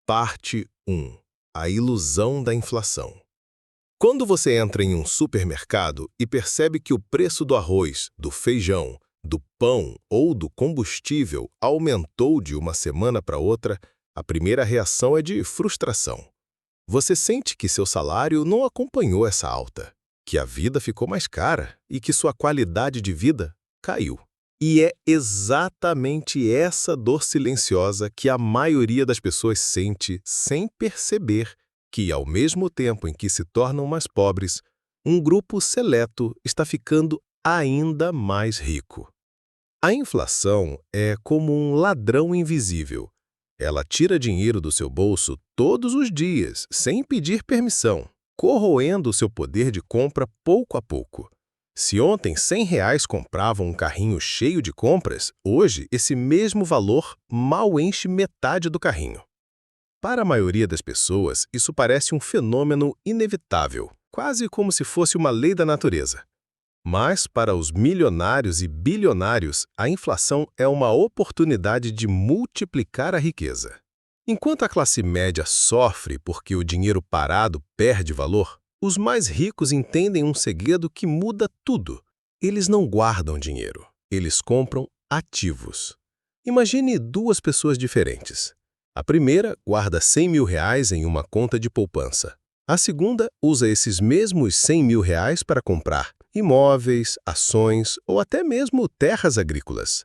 Parte 1. A ilusão da inflação. Quando você entra em um supermercado e percebe que o preço do arroz, do feijão, do pão ou do combustível aumentou de uma semana para outra, a primeira reação é de frustração. Você sente que seu salário não acompanhou essa alta, que a vida ficou mais cara e que sua qualidade de vida caiu. E é exatamente essa dor silenciosa que a maioria das pessoas sente sem perceber que, ao mesmo tempo em que se tornam mais pobres, um grupo seleto está ficando ainda mais rico. A inflação é como um ladrão invisível. Ela tira dinheiro do seu bolso todos os dias, sem pedir permissão, corroendo o seu poder de compra pouco a pouco. Se ontem R$ 100 compravam um carrinho cheio de compras, hoje esse mesmo valor mal enche metade do carrinho. Para a maioria das pessoas, isso parece um fenômeno inevitável, quase como se fosse uma lei da natureza. Mas, para os milionários e bilionários, a inflação é uma oportunidade de multiplicar a riqueza. Enquanto a classe média sofre porque o dinheiro parado perde valor, os mais ricos entendem um segredo que muda tudo. Eles não guardam dinheiro, eles compram ativos. Imagine duas pessoas diferentes. A primeira guarda R$ 100.000 em uma conta de poupança. A segunda usa esses mesmos R$ 100.000 para comprar imóveis, ações ou até mesmo terras agrícolas.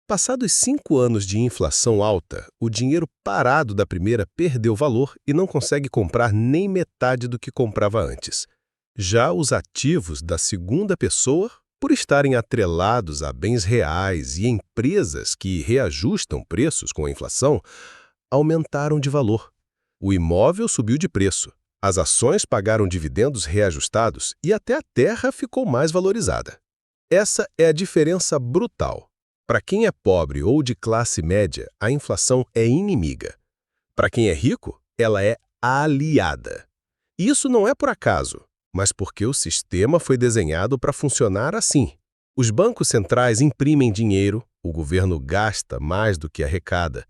Passados 5 anos de inflação alta, o dinheiro parado da primeira perdeu valor e não consegue comprar nem metade do que comprava antes. Já os ativos da segunda pessoa, por estarem atrelados a bens reais e empresas que reajustam preços com a inflação, aumentaram de valor. O imóvel subiu de preço, as ações pagaram dividendos reajustados e até a terra ficou mais valorizada. Essa é a diferença brutal. Para quem é pobre ou de classe média, a inflação é inimiga. Para quem é rico, ela é aliada. Isso não é por acaso, mas porque o sistema foi desenhado para funcionar assim. Os bancos centrais imprimem dinheiro, o governo gasta mais do que arrecada,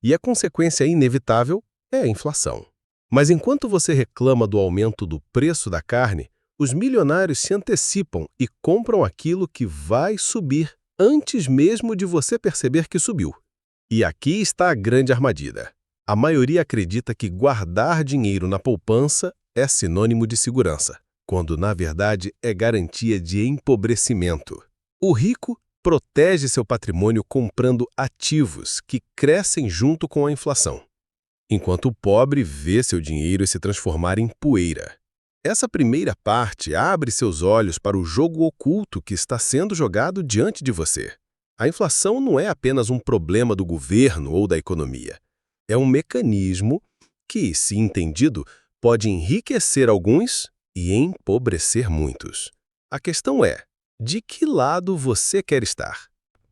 e a consequência inevitável é a inflação. Mas enquanto você reclama do aumento do preço da carne, os milionários se antecipam e compram aquilo que vai subir antes mesmo de você perceber que subiu. E aqui está a grande armadilha. A maioria acredita que guardar dinheiro na poupança é sinônimo de segurança, quando na verdade é garantia de empobrecimento. O rico protege seu patrimônio comprando ativos que crescem junto com a inflação, enquanto o pobre vê seu dinheiro se transformar em poeira. Essa primeira parte abre seus olhos para o jogo oculto que está sendo jogado diante de você. A inflação não é apenas um problema do governo ou da economia. É um mecanismo que, se entendido, pode enriquecer alguns e empobrecer muitos. A questão é, de que lado você quer estar?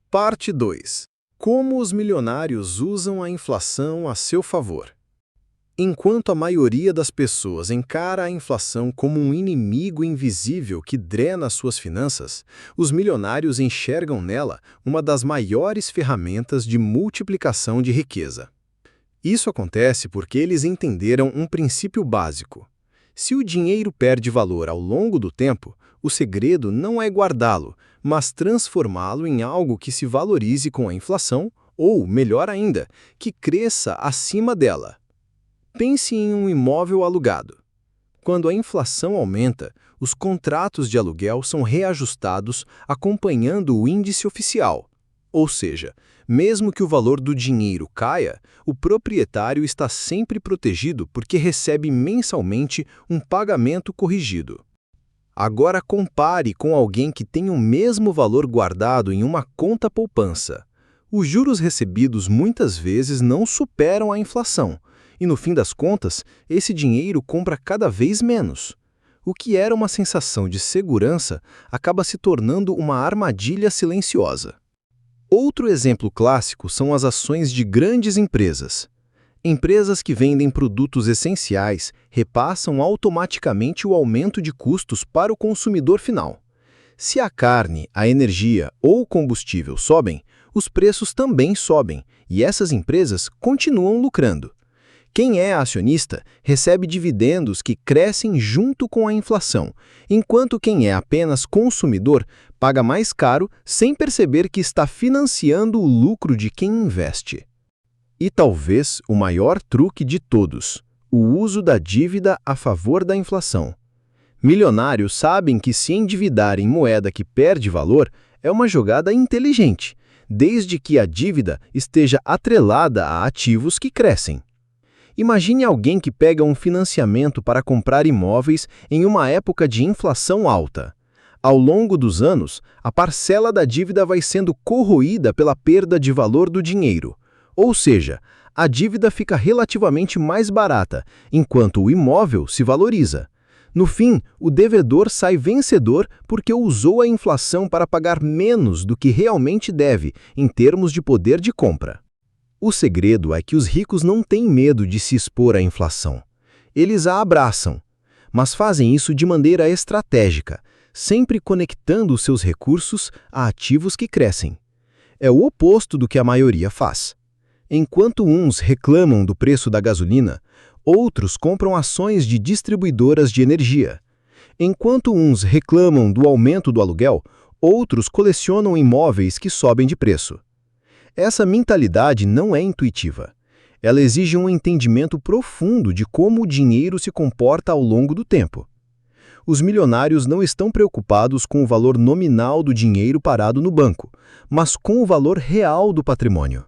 Parte 2. Como os milionários usam a inflação a seu favor. Enquanto a maioria das pessoas encara a inflação como um inimigo invisível que drena suas finanças, os milionários enxergam nela uma das maiores ferramentas de multiplicação de riqueza. Isso acontece porque eles entenderam um princípio básico. Se o dinheiro perde valor ao longo do tempo, o segredo não é guardá-lo, mas transformá-lo em algo que se valorize com a inflação ou, melhor ainda, que cresça acima dela. Pense em um imóvel alugado. Quando a inflação aumenta, os contratos de aluguel são reajustados acompanhando o índice oficial. Ou seja, mesmo que o valor do dinheiro caia, o proprietário está sempre protegido porque recebe mensalmente um pagamento corrigido. Agora compare com alguém que tem o mesmo valor guardado em uma conta poupança. Os juros recebidos muitas vezes não superam a inflação. E no fim das contas, esse dinheiro compra cada vez menos. O que era uma sensação de segurança acaba se tornando uma armadilha silenciosa. Outro exemplo clássico são as ações de grandes empresas. Empresas que vendem produtos essenciais repassam automaticamente o aumento de custos para o consumidor final. Se a carne, a energia ou o combustível sobem, os preços também sobem e essas empresas continuam lucrando. Quem é acionista recebe dividendos que crescem junto com a inflação, enquanto quem é apenas consumidor paga mais caro sem perceber que está financiando o lucro de quem investe. E talvez o maior truque de todos: o uso da dívida a favor da inflação. Milionários sabem que se endividar em moeda que perde valor é uma jogada inteligente, desde que a dívida esteja atrelada a ativos que crescem. Imagine alguém que pega um financiamento para comprar imóveis em uma época de inflação alta. Ao longo dos anos, a parcela da dívida vai sendo corroída pela perda de valor do dinheiro. Ou seja, a dívida fica relativamente mais barata, enquanto o imóvel se valoriza. No fim, o devedor sai vencedor porque usou a inflação para pagar menos do que realmente deve, em termos de poder de compra. O segredo é que os ricos não têm medo de se expor à inflação. Eles a abraçam, mas fazem isso de maneira estratégica, sempre conectando os seus recursos a ativos que crescem. É o oposto do que a maioria faz. Enquanto uns reclamam do preço da gasolina, outros compram ações de distribuidoras de energia. Enquanto uns reclamam do aumento do aluguel, outros colecionam imóveis que sobem de preço. Essa mentalidade não é intuitiva. Ela exige um entendimento profundo de como o dinheiro se comporta ao longo do tempo. Os milionários não estão preocupados com o valor nominal do dinheiro parado no banco, mas com o valor real do patrimônio.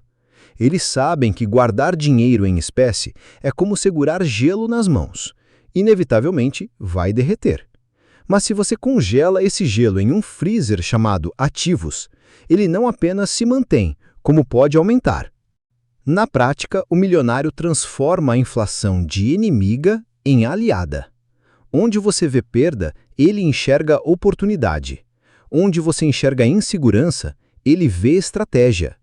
Eles sabem que guardar dinheiro em espécie é como segurar gelo nas mãos. Inevitavelmente, vai derreter. Mas se você congela esse gelo em um freezer chamado ativos, ele não apenas se mantém, como pode aumentar. Na prática, o milionário transforma a inflação de inimiga em aliada. Onde você vê perda, ele enxerga oportunidade. Onde você enxerga insegurança, ele vê estratégia.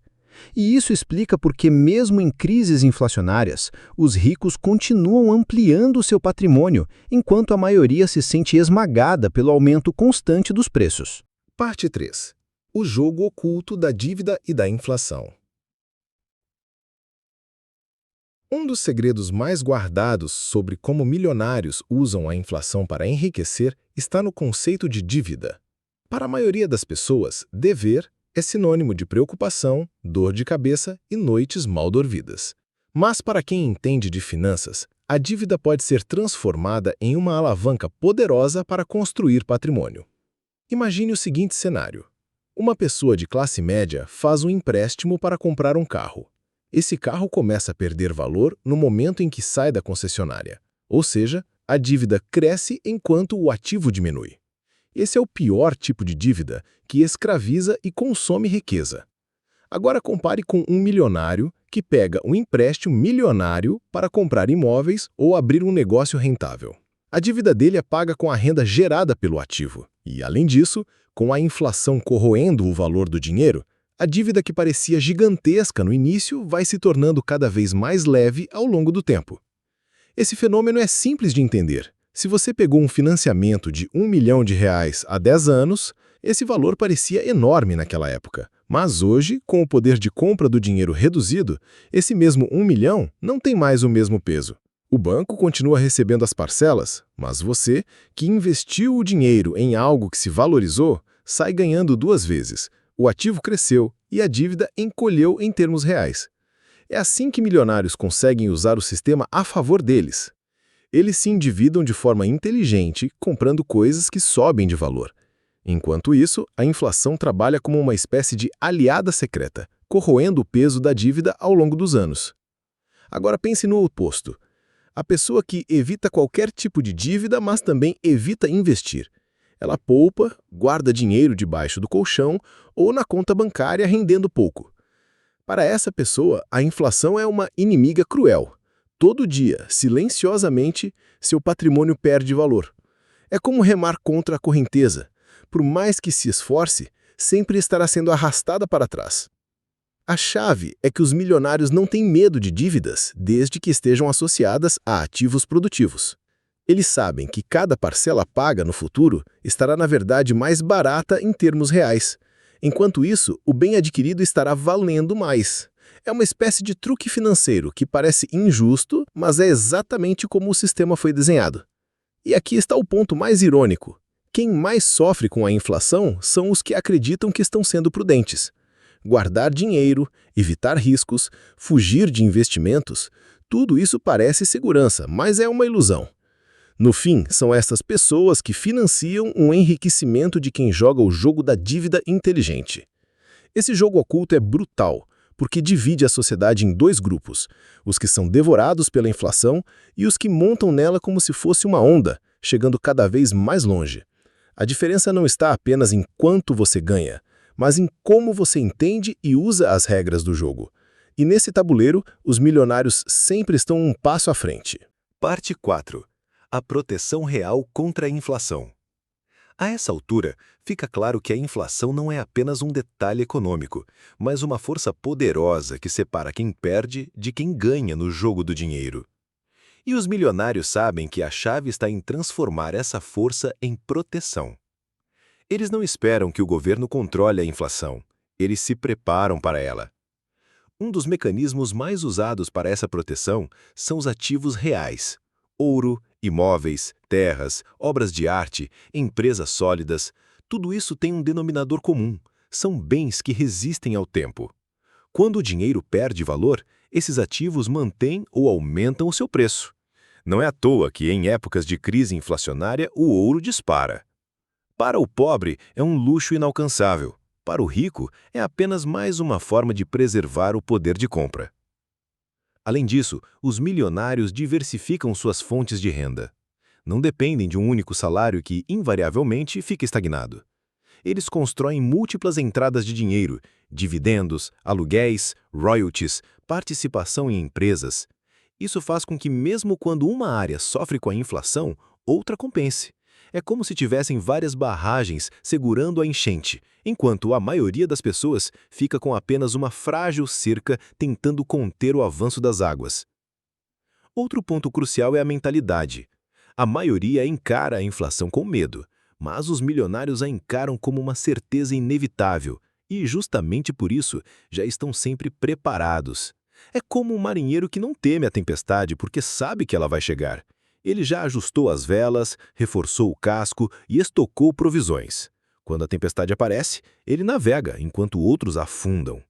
E isso explica por que, mesmo em crises inflacionárias, os ricos continuam ampliando seu patrimônio, enquanto a maioria se sente esmagada pelo aumento constante dos preços. Parte 3. O jogo oculto da dívida e da inflação. Um dos segredos mais guardados sobre como milionários usam a inflação para enriquecer está no conceito de dívida. Para a maioria das pessoas, dever é sinônimo de preocupação, dor de cabeça e noites mal dormidas. Mas para quem entende de finanças, a dívida pode ser transformada em uma alavanca poderosa para construir patrimônio. Imagine o seguinte cenário. Uma pessoa de classe média faz um empréstimo para comprar um carro. Esse carro começa a perder valor no momento em que sai da concessionária. Ou seja, a dívida cresce enquanto o ativo diminui. Esse é o pior tipo de dívida, que escraviza e consome riqueza. Agora compare com um milionário que pega um empréstimo milionário para comprar imóveis ou abrir um negócio rentável. A dívida dele é paga com a renda gerada pelo ativo. E, além disso, com a inflação corroendo o valor do dinheiro, a dívida que parecia gigantesca no início vai se tornando cada vez mais leve ao longo do tempo. Esse fenômeno é simples de entender. Se você pegou um financiamento de R$1 milhão há 10 anos, esse valor parecia enorme naquela época. Mas hoje, com o poder de compra do dinheiro reduzido, esse mesmo 1 milhão não tem mais o mesmo peso. O banco continua recebendo as parcelas, mas você, que investiu o dinheiro em algo que se valorizou, sai ganhando 2 vezes. O ativo cresceu e a dívida encolheu em termos reais. É assim que milionários conseguem usar o sistema a favor deles. Eles se endividam de forma inteligente, comprando coisas que sobem de valor. Enquanto isso, a inflação trabalha como uma espécie de aliada secreta, corroendo o peso da dívida ao longo dos anos. Agora pense no oposto. A pessoa que evita qualquer tipo de dívida, mas também evita investir. Ela poupa, guarda dinheiro debaixo do colchão ou na conta bancária rendendo pouco. Para essa pessoa, a inflação é uma inimiga cruel. Todo dia, silenciosamente, seu patrimônio perde valor. É como remar contra a correnteza. Por mais que se esforce, sempre estará sendo arrastada para trás. A chave é que os milionários não têm medo de dívidas, desde que estejam associadas a ativos produtivos. Eles sabem que cada parcela paga no futuro estará, na verdade, mais barata em termos reais. Enquanto isso, o bem adquirido estará valendo mais. É uma espécie de truque financeiro que parece injusto, mas é exatamente como o sistema foi desenhado. E aqui está o ponto mais irônico. Quem mais sofre com a inflação são os que acreditam que estão sendo prudentes. Guardar dinheiro, evitar riscos, fugir de investimentos, tudo isso parece segurança, mas é uma ilusão. No fim, são essas pessoas que financiam o enriquecimento de quem joga o jogo da dívida inteligente. Esse jogo oculto é brutal, porque divide a sociedade em dois grupos, os que são devorados pela inflação e os que montam nela como se fosse uma onda, chegando cada vez mais longe. A diferença não está apenas em quanto você ganha, mas em como você entende e usa as regras do jogo. E nesse tabuleiro, os milionários sempre estão um passo à frente. Parte 4. A proteção real contra a inflação. A essa altura, fica claro que a inflação não é apenas um detalhe econômico, mas uma força poderosa que separa quem perde de quem ganha no jogo do dinheiro. E os milionários sabem que a chave está em transformar essa força em proteção. Eles não esperam que o governo controle a inflação, eles se preparam para ela. Um dos mecanismos mais usados para essa proteção são os ativos reais: ouro, imóveis, terras, obras de arte, empresas sólidas. Tudo isso tem um denominador comum: são bens que resistem ao tempo. Quando o dinheiro perde valor, esses ativos mantêm ou aumentam o seu preço. Não é à toa que, em épocas de crise inflacionária, o ouro dispara. Para o pobre, é um luxo inalcançável. Para o rico, é apenas mais uma forma de preservar o poder de compra. Além disso, os milionários diversificam suas fontes de renda. Não dependem de um único salário que, invariavelmente, fica estagnado. Eles constroem múltiplas entradas de dinheiro, dividendos, aluguéis, royalties, participação em empresas. Isso faz com que, mesmo quando uma área sofre com a inflação, outra compense. É como se tivessem várias barragens segurando a enchente, enquanto a maioria das pessoas fica com apenas uma frágil cerca tentando conter o avanço das águas. Outro ponto crucial é a mentalidade. A maioria encara a inflação com medo, mas os milionários a encaram como uma certeza inevitável e, justamente por isso, já estão sempre preparados. É como um marinheiro que não teme a tempestade porque sabe que ela vai chegar. Ele já ajustou as velas, reforçou o casco e estocou provisões. Quando a tempestade aparece, ele navega enquanto outros afundam.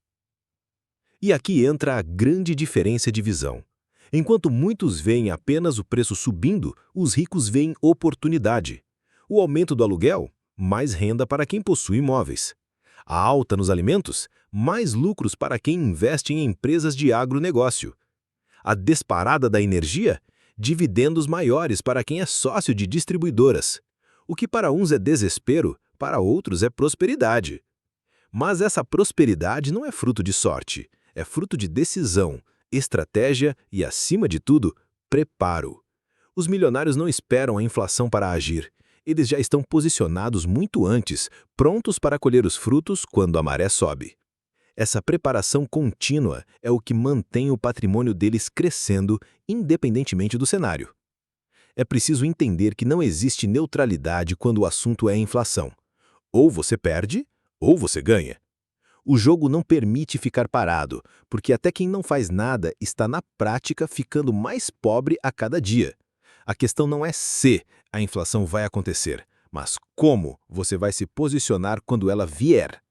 E aqui entra a grande diferença de visão. Enquanto muitos veem apenas o preço subindo, os ricos veem oportunidade. O aumento do aluguel? Mais renda para quem possui imóveis. A alta nos alimentos? Mais lucros para quem investe em empresas de agronegócio. A disparada da energia? Dividendos maiores para quem é sócio de distribuidoras. O que para uns é desespero, para outros é prosperidade. Mas essa prosperidade não é fruto de sorte, é fruto de decisão, estratégia e, acima de tudo, preparo. Os milionários não esperam a inflação para agir. Eles já estão posicionados muito antes, prontos para colher os frutos quando a maré sobe. Essa preparação contínua é o que mantém o patrimônio deles crescendo, independentemente do cenário. É preciso entender que não existe neutralidade quando o assunto é inflação. Ou você perde, ou você ganha. O jogo não permite ficar parado, porque até quem não faz nada está na prática ficando mais pobre a cada dia. A questão não é se a inflação vai acontecer, mas como você vai se posicionar quando ela vier.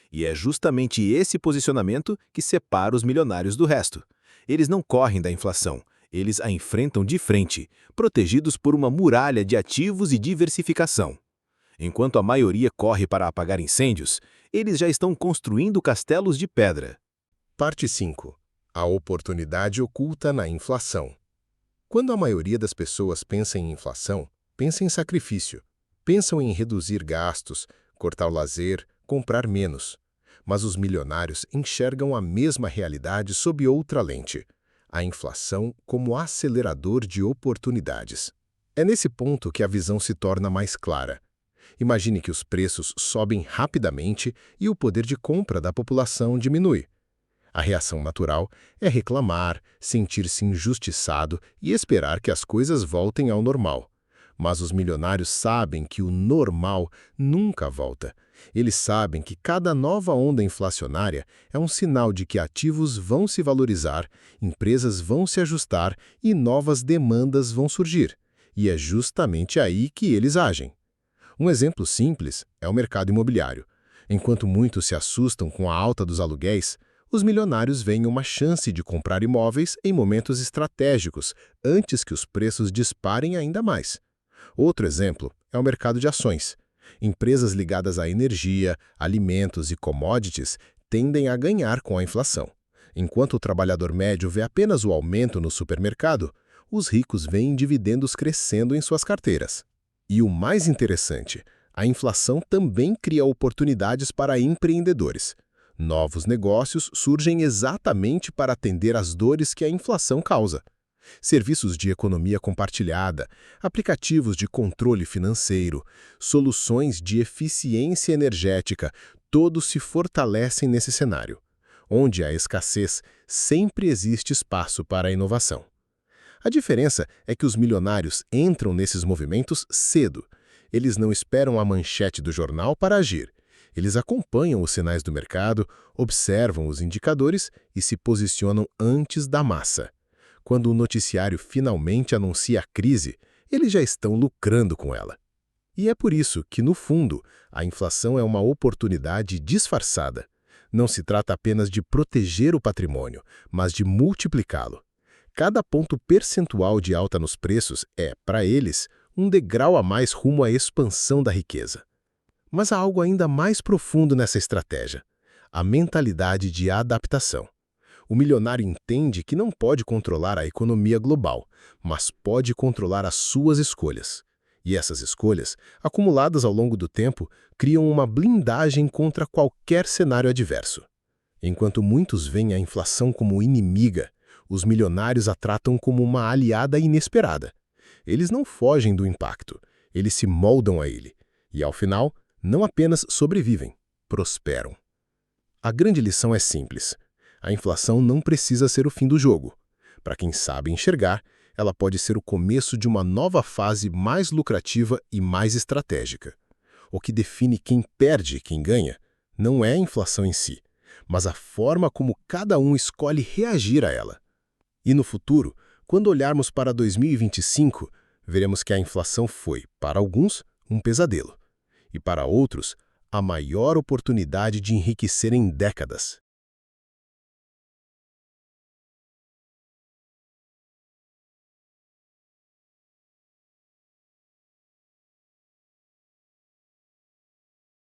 E é justamente esse posicionamento que separa os milionários do resto. Eles não correm da inflação, eles a enfrentam de frente, protegidos por uma muralha de ativos e diversificação. Enquanto a maioria corre para apagar incêndios, eles já estão construindo castelos de pedra. Parte 5. A oportunidade oculta na inflação. Quando a maioria das pessoas pensa em inflação, pensa em sacrifício. Pensam em reduzir gastos, cortar o lazer, comprar menos. Mas os milionários enxergam a mesma realidade sob outra lente: a inflação como acelerador de oportunidades. É nesse ponto que a visão se torna mais clara. Imagine que os preços sobem rapidamente e o poder de compra da população diminui. A reação natural é reclamar, sentir-se injustiçado e esperar que as coisas voltem ao normal. Mas os milionários sabem que o normal nunca volta. Eles sabem que cada nova onda inflacionária é um sinal de que ativos vão se valorizar, empresas vão se ajustar e novas demandas vão surgir. E é justamente aí que eles agem. Um exemplo simples é o mercado imobiliário. Enquanto muitos se assustam com a alta dos aluguéis, os milionários veem uma chance de comprar imóveis em momentos estratégicos, antes que os preços disparem ainda mais. Outro exemplo é o mercado de ações. Empresas ligadas à energia, alimentos e commodities tendem a ganhar com a inflação. Enquanto o trabalhador médio vê apenas o aumento no supermercado, os ricos veem dividendos crescendo em suas carteiras. E o mais interessante, a inflação também cria oportunidades para empreendedores. Novos negócios surgem exatamente para atender às dores que a inflação causa. Serviços de economia compartilhada, aplicativos de controle financeiro, soluções de eficiência energética, todos se fortalecem nesse cenário. Onde há escassez, sempre existe espaço para a inovação. A diferença é que os milionários entram nesses movimentos cedo. Eles não esperam a manchete do jornal para agir. Eles acompanham os sinais do mercado, observam os indicadores e se posicionam antes da massa. Quando o noticiário finalmente anuncia a crise, eles já estão lucrando com ela. E é por isso que, no fundo, a inflação é uma oportunidade disfarçada. Não se trata apenas de proteger o patrimônio, mas de multiplicá-lo. Cada ponto percentual de alta nos preços é, para eles, um degrau a mais rumo à expansão da riqueza. Mas há algo ainda mais profundo nessa estratégia: a mentalidade de adaptação. O milionário entende que não pode controlar a economia global, mas pode controlar as suas escolhas. E essas escolhas, acumuladas ao longo do tempo, criam uma blindagem contra qualquer cenário adverso. Enquanto muitos veem a inflação como inimiga, os milionários a tratam como uma aliada inesperada. Eles não fogem do impacto, eles se moldam a ele. E, ao final, não apenas sobrevivem, prosperam. A grande lição é simples. A inflação não precisa ser o fim do jogo. Para quem sabe enxergar, ela pode ser o começo de uma nova fase mais lucrativa e mais estratégica. O que define quem perde e quem ganha não é a inflação em si, mas a forma como cada um escolhe reagir a ela. E no futuro, quando olharmos para 2025, veremos que a inflação foi, para alguns, um pesadelo, e para outros, a maior oportunidade de enriquecer em décadas.